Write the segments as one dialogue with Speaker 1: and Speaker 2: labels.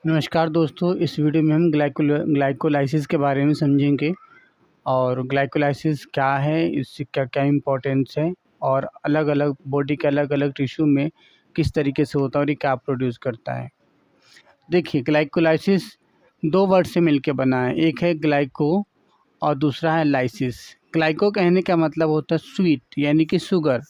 Speaker 1: नमस्कार दोस्तों, इस वीडियो में हम ग्लाइकोलाइसिस के बारे में समझेंगे और ग्लाइकोलाइसिस क्या है, इससे क्या क्या इम्पोर्टेंस है और अलग अलग बॉडी के अलग अलग टिश्यू में किस तरीके से होता है और ये क्या प्रोड्यूस करता है। देखिए, ग्लाइकोलाइसिस दो वर्ड से मिलकर बना है, एक है ग्लाइको और दूसरा है लाइसिस। ग्लाइको कहने का मतलब होता है स्वीट यानी कि शुगर,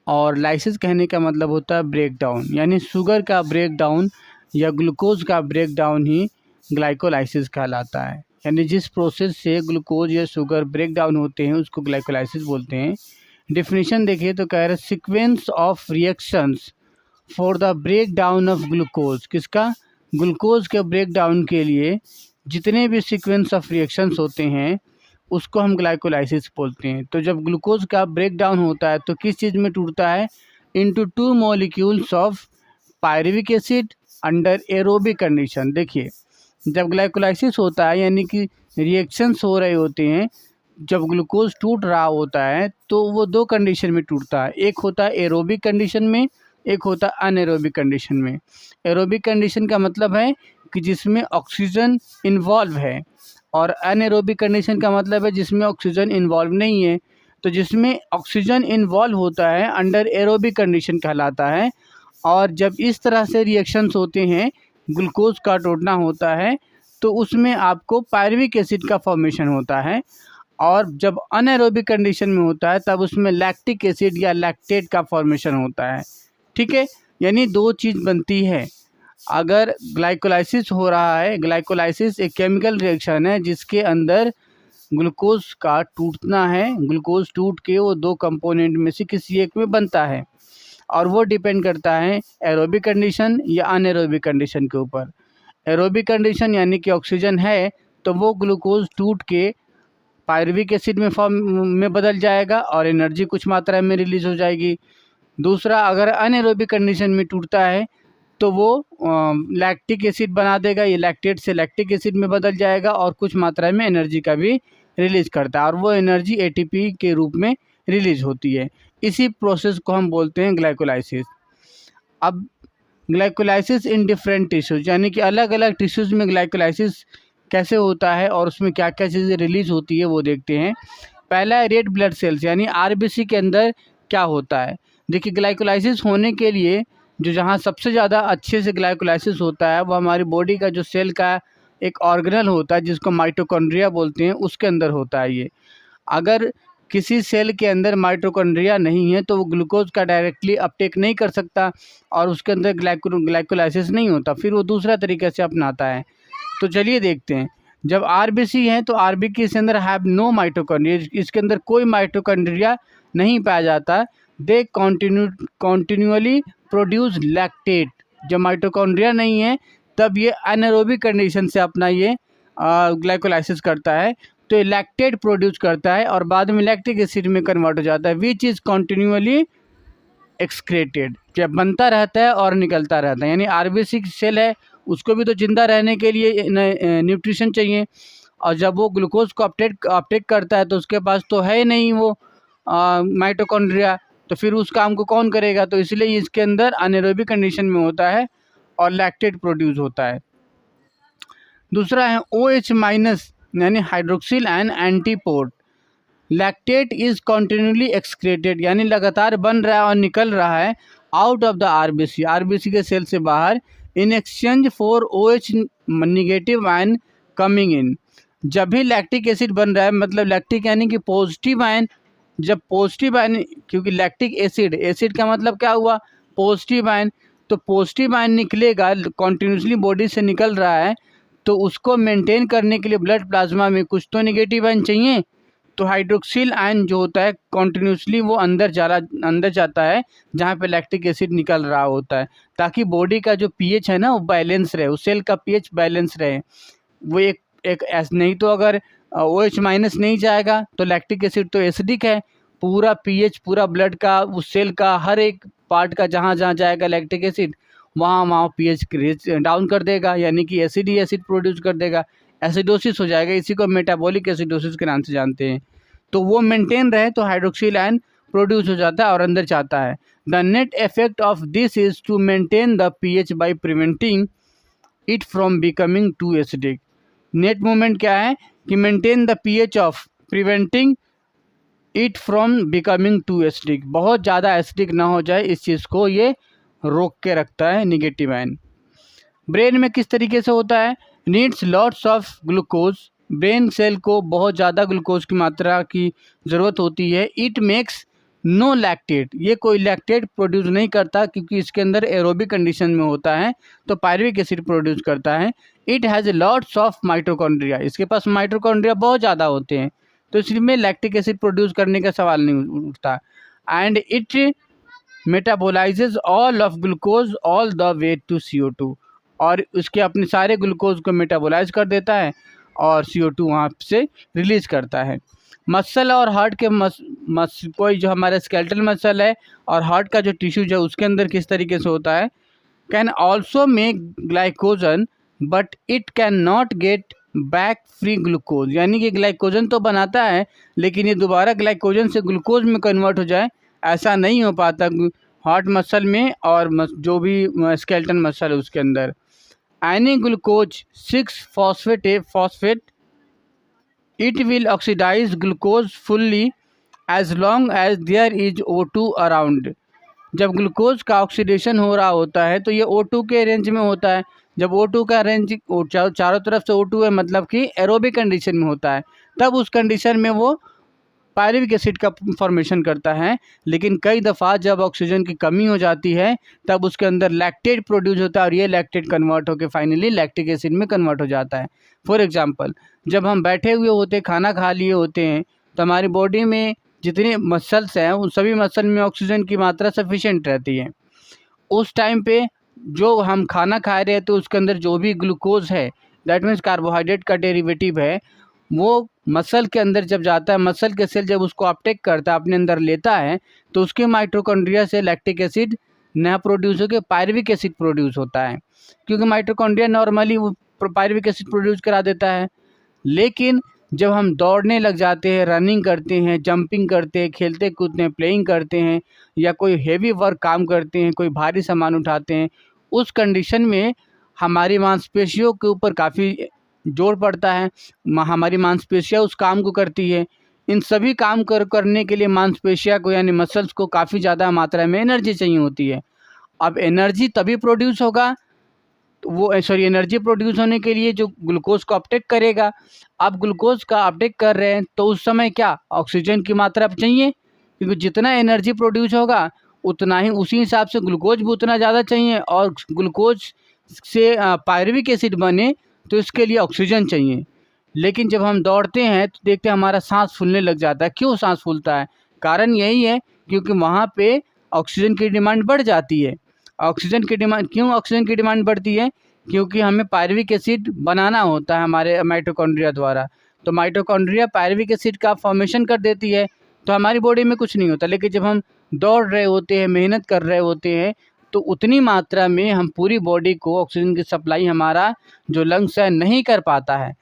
Speaker 1: और लाइसिस कहने का मतलब होता है ब्रेक डाउन, यानी शुगर का ब्रेक डाउन या ग्लूकोज का ब्रेक डाउन ही ग्लाइकोलाइसिस कहलाता है। यानी जिस प्रोसेस से ग्लूकोज या शुगर ब्रेक डाउन होते हैं उसको ग्लाइकोलाइसिस बोलते हैं। डिफिनीशन देखिए तो कह रहे sequence of reactions for the break down of glucose. किसका? ग्लूकोज के ब्रेक डाउन के लिए जितने भी सीक्वेंस ऑफ रिएक्शंस होते हैं उसको हम ग्लाइकोलाइसिस बोलते हैं। तो जब ग्लूकोज का ब्रेक डाउन होता है तो किस चीज़ में टूटता है? Into two molecules of pyruvic acid under aerobic condition. देखिए, जब ग्लाइकोलाइसिस होता है यानी कि रिएक्शंस हो रहे होते हैं, जब ग्लूकोज टूट रहा होता है तो वो दो कंडीशन में टूटता है। एक होता है एरोबिक कंडीशन में, एक होता है अनएरोबिक कंडीशन में। एरोबिक कंडीशन का मतलब है कि जिसमें ऑक्सीजन इन्वॉल्व है, और अनएरोबिक कंडीशन का मतलब है जिसमें ऑक्सीजन इन्वॉल्व नहीं है। तो जिसमें ऑक्सीजन इन्वॉल्व होता है अंडर एरोबिक कंडीशन कहलाता है। और जब इस तरह से रिएक्शंस होते हैं, ग्लूकोज का टूटना होता है, तो उसमें आपको पायरुविक एसिड का फॉर्मेशन होता है। और जब अनएरोबिक कंडीशन में होता है तब उसमें लैक्टिक एसिड या लैक्टेट का फॉर्मेशन होता है। ठीक है, यानी दो चीज़ बनती है। अगर ग्लाइकोलाइसिस हो रहा है, ग्लाइकोलाइसिस एक केमिकल रिएक्शन है जिसके अंदर ग्लूकोज का टूटना है। ग्लूकोज टूट के वो दो कंपोनेंट में से किसी एक में बनता है, और वो डिपेंड करता है एरोबिक कंडीशन या अनएरोबिक कंडीशन के ऊपर। एरोबिक कंडीशन यानी कि ऑक्सीजन है तो वो ग्लूकोज टूट के पायरुविक एसिड में फॉर्म में बदल जाएगा और एनर्जी कुछ मात्रा में रिलीज हो जाएगी। दूसरा, अगर अनएरोबिक कंडीशन में टूटता है तो वो लैक्टिक एसिड बना देगा, ये लैक्टेट से लैक्टिक एसिड में बदल जाएगा और कुछ मात्रा में एनर्जी का भी रिलीज करता है, और वो एनर्जी एटीपी के रूप में रिलीज होती है। इसी प्रोसेस को हम बोलते हैं ग्लाइकोलाइसिस। अब ग्लाइकोलाइसिस इन डिफरेंट टिश्यूज, यानी कि अलग अलग टिश्यूज़ में ग्लाइकोलाइसिस कैसे होता है और उसमें क्या क्या चीज़ें रिलीज होती है वो देखते हैं। पहला है रेड ब्लड सेल्स, यानी आरबीसी के अंदर क्या होता है। देखिए, ग्लाइकोलाइसिस होने के लिए जो जहाँ सबसे ज़्यादा अच्छे से ग्लाइकोलाइसिस होता है वो हमारी बॉडी का जो सेल का एक ऑर्गेनल होता है जिसको माइटोकॉन्ड्रिया बोलते हैं, उसके अंदर होता है ये। अगर किसी सेल के अंदर माइटोकॉन्ड्रिया नहीं है तो वो ग्लूकोज का डायरेक्टली अपटेक नहीं कर सकता और उसके अंदर ग्लाइकोलाइसिस नहीं होता, फिर वो दूसरा तरीके से अपनाता है। तो चलिए देखते हैं। जब आरबीसी है तो आरबीसी के अंदर हैव नो माइटोकॉन्ड्रिया, इसके अंदर कोई माइटोकॉन्ड्रिया नहीं पाया जाता। दे कॉन्टिन्यूअली प्रोड्यूस लैक्टेट। जब माइटोकॉन्ड्रिया नहीं है तब ये अनएरोबिक कंडीशन से अपना ये ग्लाइकोलाइसिस करता है, तो ये लैक्टेट प्रोड्यूस करता है और बाद में लैक्टिक एसिड में कन्वर्ट हो जाता है, विच इज़ कॉन्टिन्यूअली एक्सक्रेटेड। जब बनता रहता है और निकलता रहता है, यानी आरबीसी सेल है उसको भी तो जिंदा रहने के लिए न्यूट्रिशन चाहिए, और जब वो ग्लूकोज को अपटेक करता है तो उसके पास तो है नहीं वो माइटोकॉन्ड्रिया, तो फिर उस काम को कौन करेगा। तो इसलिए इसके अंदर अनएरोबिक कंडीशन में होता है और लैक्टेट प्रोड्यूस होता है। दूसरा है OH माइनस यानी hydroxyl and antiport. Lactate is continuously excreted, यानी लगातार बन रहा है और निकल रहा है out of the RBC, RBC के सेल से बाहर, in exchange for OH negative ion coming in. जब भी लैक्टिक एसिड बन रहा है, मतलब लैक्टिक यानी कि पॉजिटिव आयन, जब पॉजिटिव आयन, क्योंकि लैक्टिक एसिड, एसिड का मतलब क्या हुआ? पॉजिटिव आयन, तो पॉजिटिव आयन निकलेगा, कॉन्टिन्यूसली बॉडी से निकल रहा है, तो उसको मेंटेन करने के लिए ब्लड प्लाज्मा में कुछ तो नेगेटिव आयन चाहिए। तो हाइड्रोक्सिल आयन जो होता है कॉन्टिन्यूसली वो अंदर जाता है जहाँ पे लैक्टिक एसिड निकल रहा होता है, ताकि बॉडी का जो पीएच है ना वो बैलेंस रहे, उस सेल का पीएच बैलेंस रहे। वो एक नहीं तो अगर OH माइनस नहीं जाएगा तो लैक्टिक एसिड तो एसिडिक है, पूरा पीएच पूरा ब्लड का उस सेल का हर एक पार्ट का जहाँ जहाँ जाएगा लैक्टिक एसिड वहाँ पीएच डाउन कर देगा, यानी कि एसिड ही एसिड प्रोड्यूस कर देगा, एसिडोसिस हो जाएगा। इसी को मेटाबॉलिक एसिडोसिस के नाम से जानते हैं। तो वो मेंटेन रहे तो हाइड्रोक्सिल आयन प्रोड्यूस हो जाता है और अंदर जाता है। The net effect of this is to maintain the pH by preventing it from becoming too acidic. Net movement क्या है कि maintain the pH of preventing it from becoming too acidic, बहुत ज़्यादा एसिडिक ना हो जाए, इस चीज़ को ये रोक के रखता है नेगेटिव आयन। ब्रेन में किस तरीके से होता है, needs lots of glucose, brain cell को बहुत ज़्यादा ग्लूकोज की मात्रा की ज़रूरत होती है। इट मेक्स नो लैक्टेट, ये कोई लैक्टेट प्रोड्यूस नहीं करता क्योंकि इसके अंदर एरोबिक कंडीशन में होता है, तो पायरुविक एसिड प्रोड्यूस करता है। It has lots of mitochondria, इसके पास माइटोकॉन्ड्रिया बहुत ज़्यादा होते हैं, तो इसमें लैक्टिक एसिड प्रोड्यूस करने का सवाल नहीं उठता। And it metabolises all of glucose all the way to CO2, और उसके अपने सारे ग्लूकोज को मेटाबोलाइज कर देता है और CO2 वहाँ से रिलीज करता है। मसल और हार्ट के कोई जो हमारा स्केलेटल मसल है और हार्ट का जो टिश्यूज है उसके अंदर किस तरीके से होता है, can also make glycogen but it can not get back free glucose, यानी कि ग्लाइकोजन तो बनाता है लेकिन ये दोबारा ग्लाइकोजन से ग्लूकोज में कन्वर्ट हो जाए ऐसा नहीं हो पाता हार्ट मसल में और जो भी स्केलेटन मसल है उसके अंदर। Any glucose 6-phosphate it will oxidize glucose fully as long as there is O2 around। जब ग्लूकोज का ऑक्सीडेशन हो रहा होता है तो ये O2 के रेंज में होता है। जब O2 का रेंज चारों तरफ से O2 है मतलब कि एरोबिक कंडीशन में होता है, तब उस कंडीशन में वो पायरुविक एसिड का फॉर्मेशन करता है। लेकिन कई दफ़ा जब ऑक्सीजन की कमी हो जाती है तब उसके अंदर लैक्टेट प्रोड्यूस होता है और ये लैक्टेट कन्वर्ट होकर फाइनली लैक्टिक एसिड में कन्वर्ट हो जाता है। फॉर एग्जांपल, जब हम बैठे हुए होते खाना खा लिए होते हैं तो हमारी बॉडी में जितने मसल्स हैं उन सभी मसल में ऑक्सीजन की मात्रा सफिशिएंट रहती है। उस टाइम पे जो हम खाना खा रहे हैं तो उसके अंदर जो भी ग्लूकोज है, दैट मीन्स कार्बोहाइड्रेट का डेरिवेटिव है, वो मसल के अंदर जब जाता है, मसल के सेल जब उसको अपटेक करता है, अपने अंदर लेता है, तो उसके माइटोकॉन्ड्रिया से लैक्टिक एसिड न प्रोड्यूस होकर पायरुविक एसिड प्रोड्यूस होता है, क्योंकि माइटोकॉन्ड्रिया नॉर्मली वो पायरुविक एसिड प्रोड्यूस करा देता है। लेकिन जब हम दौड़ने लग जाते हैं, रनिंग करते हैं, जंपिंग करते हैं, खेलते कूदते हैं, प्लेइंग करते हैं या कोई हेवी वर्क काम करते हैं, कोई भारी सामान उठाते हैं, उस कंडीशन में हमारी मांसपेशियों के ऊपर काफ़ी जोर पड़ता है, हमारी मांसपेशियाँ उस काम को करती है। इन सभी काम करने के लिए मांसपेशिया को यानी मसल्स को काफ़ी ज़्यादा मात्रा में एनर्जी चाहिए होती है। अब एनर्जी तभी प्रोड्यूस होगा तो वो एनर्जी प्रोड्यूस होने के लिए जो ग्लूकोज को अपटेक करेगा। अब ग्लूकोज का अपटेक कर रहे हैं तो उस समय क्या ऑक्सीजन की मात्रा चाहिए, क्योंकि जितना एनर्जी प्रोड्यूस होगा उतना ही उसी हिसाब से ग्लूकोज भी उतना ज़्यादा चाहिए, और ग्लूकोज से पायरुविक एसिड बने तो इसके लिए ऑक्सीजन चाहिए। लेकिन जब हम दौड़ते हैं तो देखते हैं हमारा सांस फूलने लग जाता है। क्यों सांस फूलता है? कारण यही है क्योंकि वहाँ पे ऑक्सीजन की डिमांड बढ़ जाती है। ऑक्सीजन की डिमांड क्यों ऑक्सीजन की डिमांड बढ़ती है? क्योंकि हमें पायरुविक एसिड बनाना होता है हमारे माइटोकॉन्ड्रिया द्वारा। तो माइटोकॉन्ड्रिया पायरुविक एसिड का फॉर्मेशन कर देती है, तो हमारी बॉडी में कुछ नहीं होता। लेकिन जब हम दौड़ रहे होते हैं, मेहनत कर रहे होते हैं, तो उतनी मात्रा में हम पूरी बॉडी को ऑक्सीजन की सप्लाई हमारा जो लंग्स है नहीं कर पाता है,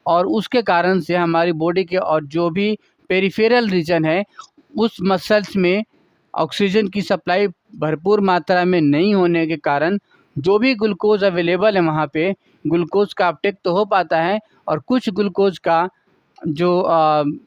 Speaker 1: और उसके कारण से हमारी बॉडी के और जो भी पेरिफेरल रीजन है उस मसल्स में ऑक्सीजन की सप्लाई भरपूर मात्रा में नहीं होने के कारण जो भी ग्लूकोज अवेलेबल है वहाँ पे ग्लूकोज का अपटेक तो हो पाता है, और कुछ ग्लूकोज का जो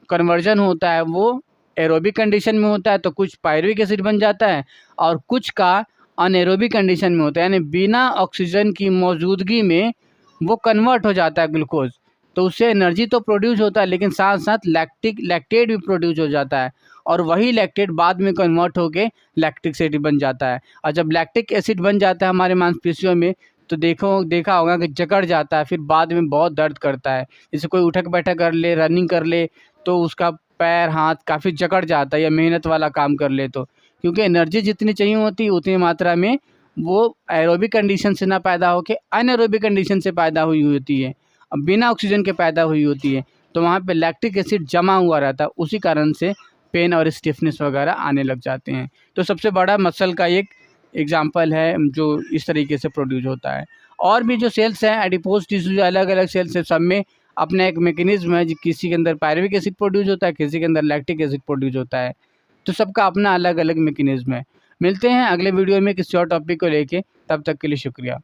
Speaker 1: कन्वर्जन होता है वो एरोबिक कंडीशन में होता है, तो कुछ पायरुविक एसिड बन जाता है, और कुछ का अनएरोबिक कंडीशन में होता है, यानी बिना ऑक्सीजन की मौजूदगी में वो कन्वर्ट हो जाता है ग्लूकोज। तो उससे एनर्जी तो प्रोड्यूस होता है लेकिन साथ साथ लैक्टेट भी प्रोड्यूस हो जाता है, और वही लैक्टेट बाद में कन्वर्ट होके लैक्टिक एसिड बन जाता है। और जब लैक्टिक एसिड बन जाता है हमारे मांसपेशियों में तो देखा होगा कि जकड़ जाता है, फिर बाद में बहुत दर्द करता है। जैसे कोई उठक बैठक कर ले, रनिंग कर ले तो उसका पैर हाथ काफ़ी जकड़ जाता है, या मेहनत वाला काम कर ले तो, क्योंकि एनर्जी जितनी चाहिए होती है उतनी मात्रा में वो एरोबिक कंडीशन से ना पैदा होकर अनएरोबिक कंडीशन से पैदा हुई होती है, बिना ऑक्सीजन के पैदा हुई होती है। तो वहाँ पे लैक्टिक एसिड जमा हुआ रहता है, उसी कारण से पेन और स्टिफनेस वगैरह आने लग जाते हैं। तो सबसे बड़ा मसल का एक एग्जांपल है जो इस तरीके से प्रोड्यूस होता है। और भी जो सेल्स हैं एडिपोज टिश्यू, अलग अलग सेल्स है, सब में अपना एक मैकेनिज्म है, किसी के अंदर पायरुविक एसिड प्रोड्यूस होता है, किसी के अंदर लैक्टिक एसिड प्रोड्यूस होता है। तो सबका अपना अलग अलग मैकेनिज्म है। मिलते हैं अगले वीडियो में किसी और टॉपिक को लेके, तब तक के लिए शुक्रिया।